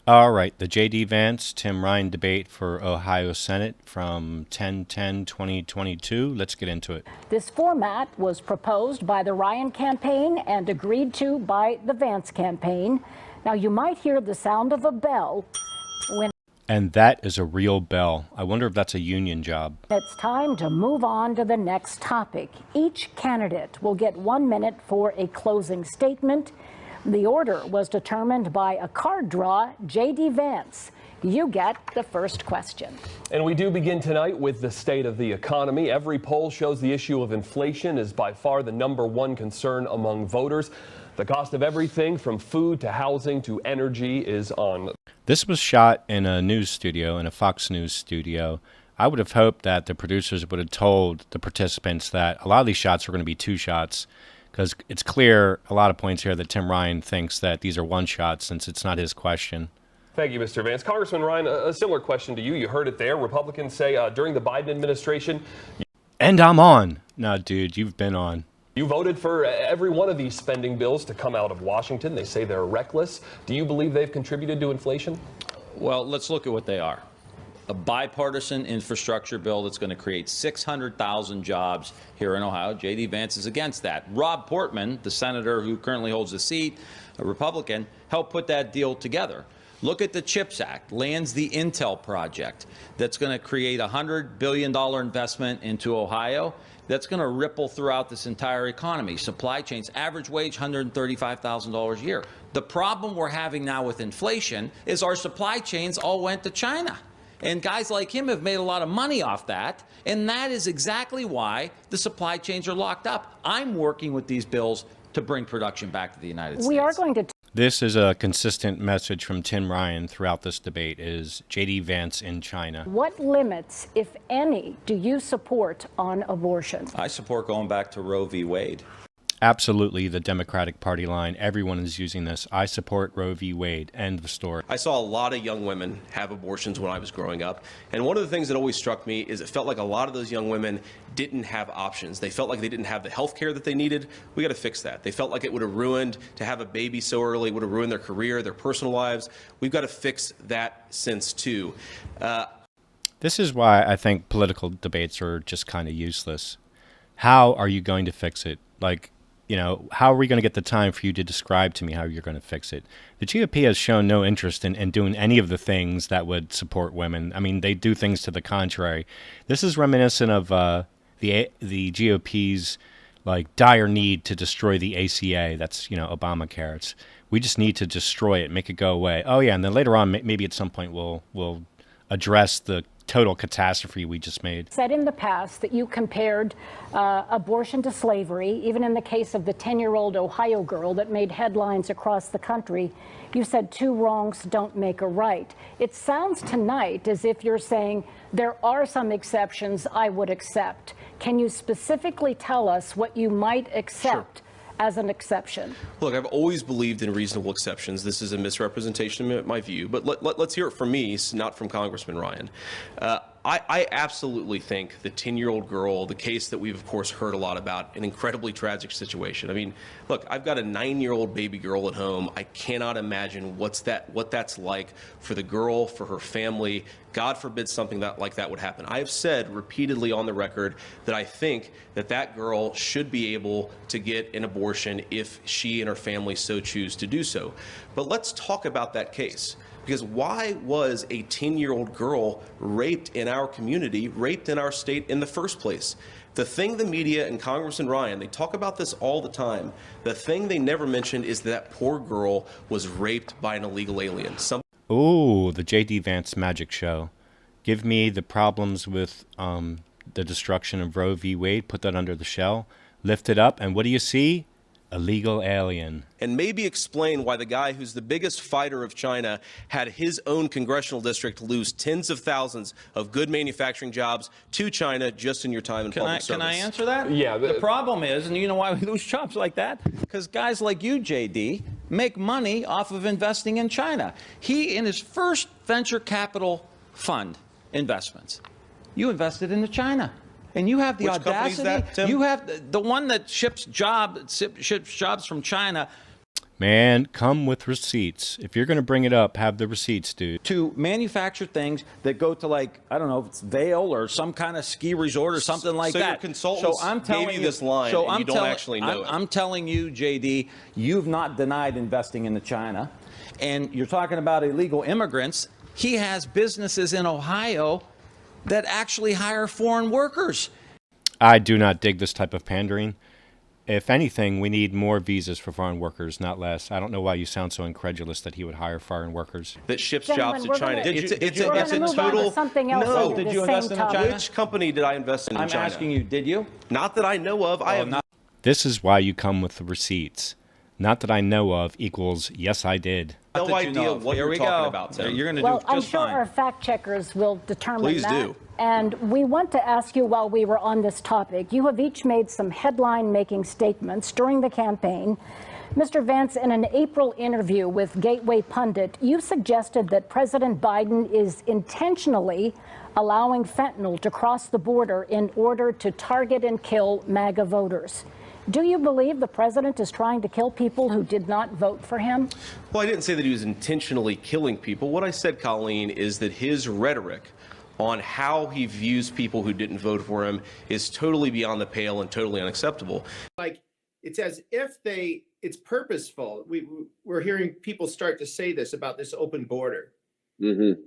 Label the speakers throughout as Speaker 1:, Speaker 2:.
Speaker 1: All right, the J.D. Vance, Tim Ryan debate for Ohio Senate from 10/10/2022. Let's get into it.
Speaker 2: This format was proposed by the Ryan campaign and agreed to by the Vance campaign. Now, you might hear the sound of a bell when
Speaker 1: And that is a real bell. I wonder if that's a union job.
Speaker 2: it's time to move on to the next topic. Each candidate will get 1 minute for a closing statement. The order was determined by a card draw. J.D. Vance, you get the first question.
Speaker 3: And we do begin tonight with the state of the economy. Every poll shows the issue of inflation is by far the #1 concern among voters. The cost of everything from food to housing to energy is on.
Speaker 1: This was shot in a news studio, in a Fox News studio. I would have hoped that the producers would have told the participants that a lot of these shots were going to be two shots, because it's clear a lot of points here that Tim Ryan thinks that these are one shots since it's not his question.
Speaker 3: Thank you, Mr. Vance. Congressman Ryan, a similar question to you. You heard it there. Republicans say during the Biden administration.
Speaker 1: And I'm on. No, dude, you've been on.
Speaker 3: You voted for every one of these spending bills to come out of Washington. They say they're reckless. Do you believe they've contributed to inflation?
Speaker 4: Well, let's look at what they are. A bipartisan infrastructure bill that's going to create 600,000 jobs here in Ohio. J.D. Vance is against that. Rob Portman, the senator who currently holds the seat, a Republican, helped put that deal together. Look at the CHIPS Act, lands the Intel project that's going to create a $100 billion investment into Ohio. That's going to ripple throughout this entire economy. Supply chains, average wage, $135,000 a year. The problem we're having now with inflation is our supply chains all went to China. And guys like him have made a lot of money off that. And that is exactly why the supply chains are locked up. I'm working with these bills to bring production back to the United States.
Speaker 2: We are going to
Speaker 1: This is a consistent message from Tim Ryan throughout this debate is J.D. Vance in China.
Speaker 2: What limits, if any, do you support on abortion?
Speaker 4: I support going back to Roe v. Wade.
Speaker 1: Absolutely the Democratic Party line. Everyone is using this. I support Roe v. Wade. End of story.
Speaker 5: I saw a lot of young women have abortions when I was growing up. And one of the things that always struck me is it felt like a lot of those young women didn't have options. They felt like they didn't have the health care that they needed. We got to fix that. They felt like it would have ruined, to have a baby so early, would have ruined their career, their personal lives. We've got to fix that sense too.
Speaker 1: This is why I think political debates are just kind of useless. How are you going to fix it? Like, you know, how are we going to get the time for you to describe to me how you're going to fix it? The GOP has shown no interest in doing any of the things that would support women. I mean, they do things to the contrary. This is reminiscent of the GOP's like dire need to destroy the ACA. That's, you know, Obamacare. We just need to destroy it, make it go away. Oh yeah, and then later on, maybe at some point we'll address the total catastrophe we just made.
Speaker 2: Said in the past that you compared abortion to slavery, even in the case of the 10-year-old Ohio girl that made headlines across the country. You said two wrongs don't make a right. It sounds tonight as if you're saying there are some exceptions I would accept. Can you specifically tell us what you might accept? Sure. As an exception?
Speaker 5: Look, I've always believed in reasonable exceptions. This is a misrepresentation of my view, but let's hear it from me, not from Congressman Ryan. I absolutely think the 10-year-old girl, the case that we've, of course, heard a lot about, an incredibly tragic situation. I mean, look, I've got a 9-year-old baby girl at home. I cannot imagine what that's like for the girl, for her family. God forbid something like that would happen. I have said repeatedly on the record that I think that girl should be able to get an abortion if she and her family so choose to do so. But let's talk about that case. Because why was a 10-year-old girl raped in our community, raped in our state in the first place? The thing the media and Congressman Ryan, they talk about this all the time. The thing they never mentioned is that poor girl was raped by an illegal alien.
Speaker 1: Ooh, the J.D. Vance magic show. Give me the problems with the destruction of Roe v. Wade, put that under the shell, lift it up, and what do you see? A legal alien.
Speaker 5: And maybe explain why the guy who's the biggest fighter of China had his own congressional district lose tens of thousands of good manufacturing jobs to China just in your time in public service.
Speaker 4: Can I answer that?
Speaker 3: Yeah.
Speaker 4: The problem is, and you know why we lose jobs like that? Because guys like you, JD, make money off of investing in China. He, in his first venture capital fund investments, you invested into China. And you have the
Speaker 5: Which company is
Speaker 4: audacity.
Speaker 5: that, Tim?
Speaker 4: You have the one that ships jobs from China.
Speaker 1: Man, come with receipts. If you're going to bring it up, have the receipts, dude.
Speaker 4: To manufacture things that go to, like, I don't know if it's Vail or some kind of ski resort or something like
Speaker 5: So
Speaker 4: that.
Speaker 5: your consultants gave you this line and you don't actually know it.
Speaker 4: I'm telling you, JD, you've not denied investing into China. And you're talking about illegal immigrants. He has businesses in Ohio that actually hire foreign workers.
Speaker 1: I do not dig this type of pandering. If anything, we need more visas for foreign workers, not less. I don't know why you sound so incredulous that he would hire foreign workers.
Speaker 5: That ships
Speaker 2: Gentlemen,
Speaker 5: jobs to
Speaker 2: we're
Speaker 5: China.
Speaker 2: gonna-
Speaker 5: It's
Speaker 2: we're
Speaker 5: a
Speaker 2: gonna move on to
Speaker 5: total.
Speaker 2: something else
Speaker 5: No.
Speaker 2: under
Speaker 4: Did
Speaker 2: the
Speaker 4: you
Speaker 2: same
Speaker 4: invest in
Speaker 2: topic.
Speaker 4: China?
Speaker 5: Which company did I invest in
Speaker 4: I'm
Speaker 5: China?
Speaker 4: asking you, did you?
Speaker 5: Not that I know of. I have
Speaker 4: not.
Speaker 1: This is why you come with the receipts. Not that I know of equals yes, I did.
Speaker 5: no
Speaker 4: That you
Speaker 5: idea
Speaker 4: know of.
Speaker 5: what
Speaker 4: Here
Speaker 5: you're
Speaker 4: we
Speaker 5: talking
Speaker 4: go.
Speaker 5: about, Tim.
Speaker 4: You're going to
Speaker 2: Well,
Speaker 4: do
Speaker 2: I'm
Speaker 4: just
Speaker 2: sure
Speaker 4: fine.
Speaker 2: our fact checkers will determine
Speaker 5: Please
Speaker 2: that.
Speaker 5: do.
Speaker 2: And we want to ask you, while we were on this topic, you have each made some headline-making statements during the campaign. Mr. Vance, in an April interview with Gateway Pundit, you suggested that President Biden is intentionally allowing fentanyl to cross the border in order to target and kill MAGA voters. Do you believe the president is trying to kill people who did not vote for him?
Speaker 5: Well, I didn't say that he was intentionally killing people. What I said, Colleen, is that his rhetoric on how he views people who didn't vote for him is totally beyond the pale and totally unacceptable.
Speaker 6: Like, it's as if it's purposeful. We're hearing people start to say this about this open border.
Speaker 7: Mm-hmm.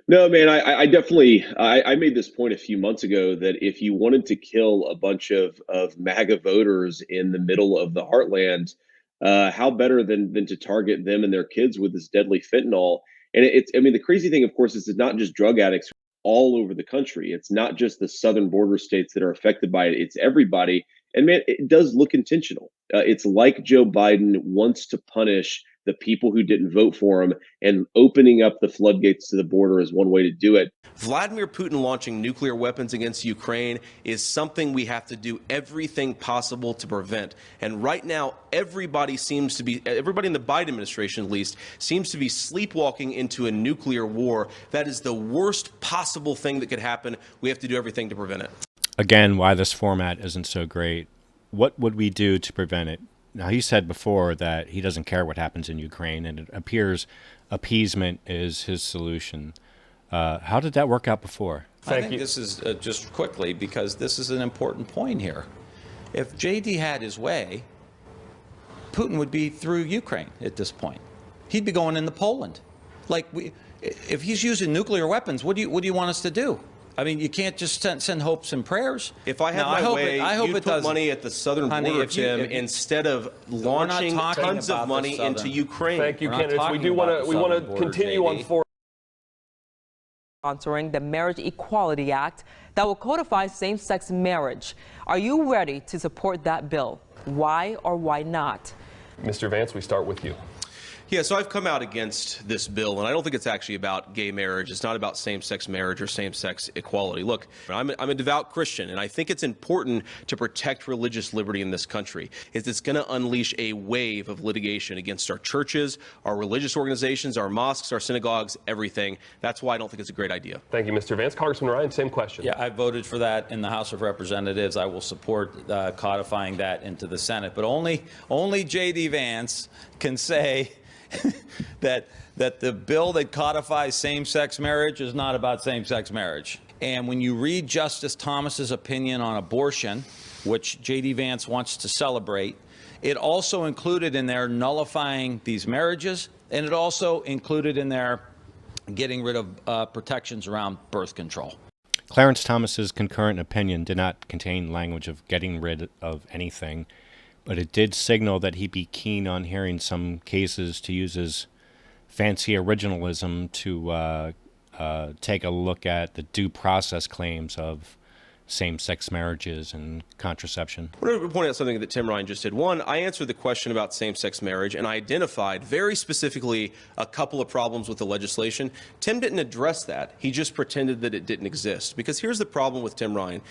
Speaker 7: No, man, I definitely I made this point a few months ago that if you wanted to kill a bunch of MAGA voters in the middle of the heartland, how better than to target them and their kids with this deadly fentanyl? And it's I mean, the crazy thing, of course, is it's not just drug addicts all over the country. It's not just the southern border states that are affected by it. It's everybody. And man, it does look intentional. It's like Joe Biden wants to punish the people who didn't vote for him, and opening up the floodgates to the border is one way to do it.
Speaker 5: Vladimir Putin launching nuclear weapons against Ukraine is something we have to do everything possible to prevent. And right now, everybody in the Biden administration at least, seems to be sleepwalking into a nuclear war. That is the worst possible thing that could happen. We have to do everything to prevent it.
Speaker 1: Again, why this format isn't so great. What would we do to prevent it? Now, he said before that he doesn't care what happens in Ukraine, and it appears appeasement is his solution. How did that work out before?
Speaker 4: I think this is just quickly, because this is an important point here. If JD had his way, Putin would be through Ukraine at this point. He'd be going into Poland. If he's using nuclear weapons, what do you want us to do? I mean, you can't just send hopes and prayers.
Speaker 5: If I had my way, you'd put money at the southern border, Tim, instead of launching tons of money into Ukraine.
Speaker 3: Thank you, candidates. We want to continue on forward.
Speaker 8: Sponsoring the Marriage Equality Act that will codify same-sex marriage. Are you ready to support that bill? Why or why not?
Speaker 3: Mr. Vance, we start with you.
Speaker 5: Yeah, so I've come out against this bill, and I don't think it's actually about gay marriage. It's not about same-sex marriage or same-sex equality. Look, I'm a devout Christian, and I think it's important to protect religious liberty in this country. It's going to unleash a wave of litigation against our churches, our religious organizations, our mosques, our synagogues, everything. That's why I don't think it's a great idea.
Speaker 3: Thank you, Mr. Vance. Congressman Ryan, same question.
Speaker 4: Yeah, I voted for that in the House of Representatives. I will support codifying that into the Senate. But only J.D. Vance can say that the bill that codifies same-sex marriage is not about same-sex marriage. And when you read Justice Thomas's opinion on abortion, which J.D. Vance wants to celebrate, it also included in there nullifying these marriages, and it also included in there getting rid of protections around birth control.
Speaker 1: Clarence Thomas's concurrent opinion did not contain language of getting rid of anything, but it did signal that he'd be keen on hearing some cases to use his fancy originalism to take a look at the due process claims of same-sex marriages and contraception.
Speaker 5: I want to point out something that Tim Ryan just did. One, I answered the question about same-sex marriage, and I identified very specifically a couple of problems with the legislation. Tim didn't address that. He just pretended that it didn't exist. Because here's the problem with Tim Ryan.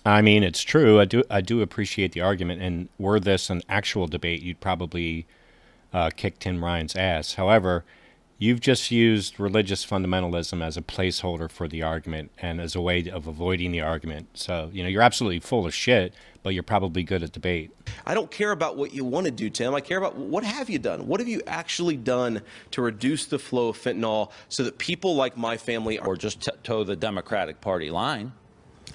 Speaker 1: I mean, it's true. I do appreciate the argument, and were this an actual debate, you'd probably kick Tim Ryan's ass. However, You've just used religious fundamentalism as a placeholder for the argument and as a way of avoiding the argument. So, you're absolutely full of shit, but you're probably good at debate.
Speaker 5: I don't care about what you want to do, Tim. I care about what have you done? What have you actually done to reduce the flow of fentanyl so that people like my family
Speaker 4: Or just toe the Democratic Party line.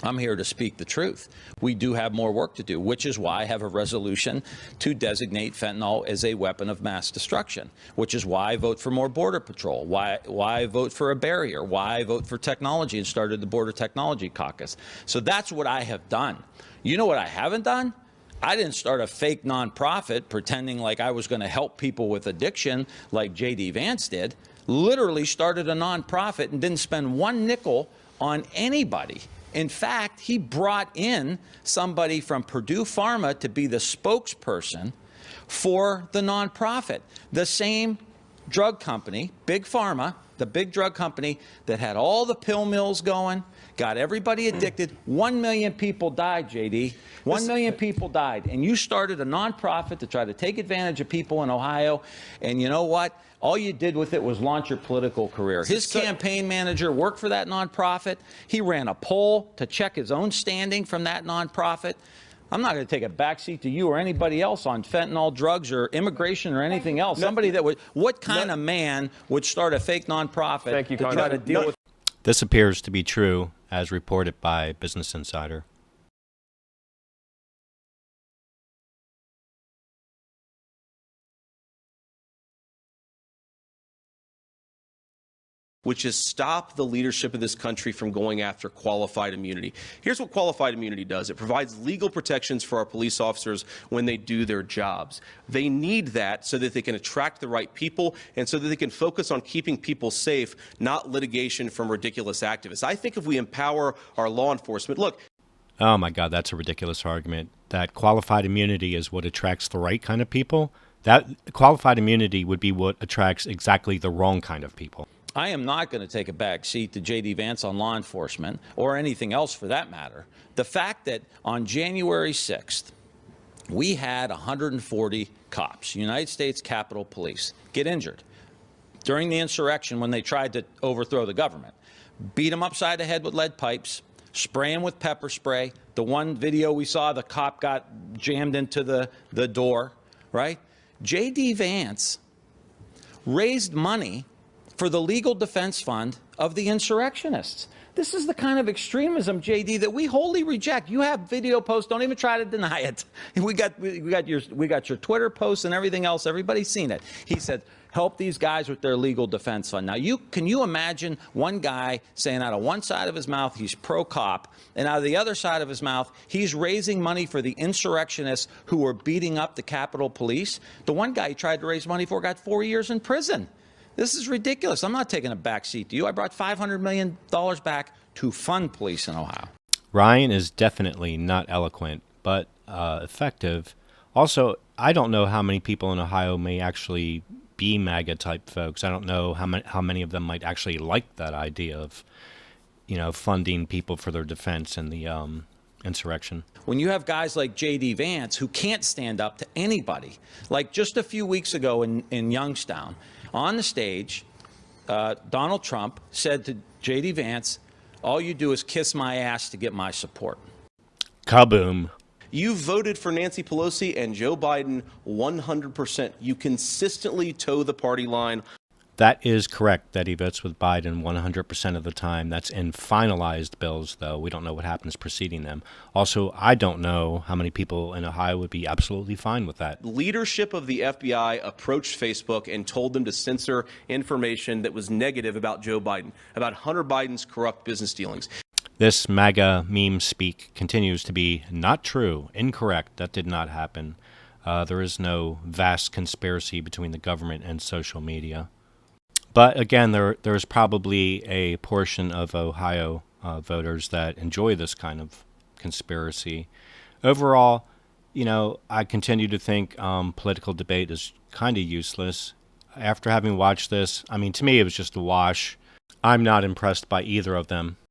Speaker 4: I'm here to speak the truth. We do have more work to do, which is why I have a resolution to designate fentanyl as a weapon of mass destruction, which is why I vote for more Border Patrol, why I vote for a barrier, why I vote for technology and started the Border Technology Caucus. So that's what I have done. You know what I haven't done? I didn't start a fake nonprofit pretending like I was going to help people with addiction like J.D. Vance did. Literally started a nonprofit and didn't spend one nickel on anybody. In fact, he brought in somebody from Purdue Pharma to be the spokesperson for the nonprofit. The same drug company, Big Pharma, the big drug company that had all the pill mills going, got everybody addicted. 1 million people died, JD. 1 million people died. And you started a nonprofit to try to take advantage of people in Ohio. And you know what? All you did with it was launch your political career. His campaign manager worked for that nonprofit. He ran a poll to check his own standing from that nonprofit. I'm not going to take a backseat to you or anybody else on fentanyl, drugs, or immigration or anything else. Somebody that would, what kind of man would start a fake nonprofit to try to deal with?
Speaker 1: This appears to be true, as reported by Business Insider.
Speaker 5: which is stop the leadership of this country from going after qualified immunity. Here's what qualified immunity does. It provides legal protections for our police officers when they do their jobs. They need that so that they can attract the right people and so that they can focus on keeping people safe, not litigation from ridiculous activists. I think if we empower our law enforcement, look.
Speaker 1: Oh my God, that's a ridiculous argument. That qualified immunity is what attracts the right kind of people. That qualified immunity would be what attracts exactly the wrong kind of people.
Speaker 4: I am not going to take a back seat to J.D. Vance on law enforcement or anything else for that matter. The fact that on January 6th, we had 140 cops, United States Capitol Police, get injured during the insurrection when they tried to overthrow the government. Beat them upside the head with lead pipes, spray them with pepper spray. The one video we saw, the cop got jammed into the door, right? J.D. Vance raised money for the legal defense fund of the insurrectionists. This is the kind of extremism, JD, that we wholly reject. You have video posts. Don't even try to deny it. We got your Twitter posts and everything else. Everybody's seen it. He said, help these guys with their legal defense fund. Now, can you imagine one guy saying out of one side of his mouth he's pro-cop, and out of the other side of his mouth he's raising money for the insurrectionists who were beating up the Capitol Police? The one guy he tried to raise money for got 4 years in prison. This is ridiculous. I'm not taking a back seat to you. I brought $500 million back to fund police in Ohio.
Speaker 1: Ryan is definitely not eloquent, but effective. Also, I don't know how many people in Ohio may actually be MAGA-type folks. I don't know how many of them might actually like that idea of, funding people for their defense in the insurrection.
Speaker 4: When you have guys like J.D. Vance who can't stand up to anybody, like just a few weeks ago in Youngstown, on the stage, Donald Trump said to J.D. Vance, all you do is kiss my ass to get my support.
Speaker 1: Kaboom.
Speaker 5: You voted for Nancy Pelosi and Joe Biden 100%. You consistently toe the party line.
Speaker 1: That is correct, that he votes with Biden 100% of the time. That's in finalized bills, though. We don't know what happens preceding them. Also, I don't know how many people in Ohio would be absolutely fine with that.
Speaker 5: Leadership of the FBI approached Facebook and told them to censor information that was negative about Joe Biden, about Hunter Biden's corrupt business dealings.
Speaker 1: This MAGA meme speak continues to be not true, incorrect. That did not happen. There is no vast conspiracy between the government and social media. But again, there's probably a portion of Ohio voters that enjoy this kind of conspiracy. Overall, I continue to think political debate is kind of useless. After having watched this, to me it was just a wash. I'm not impressed by either of them.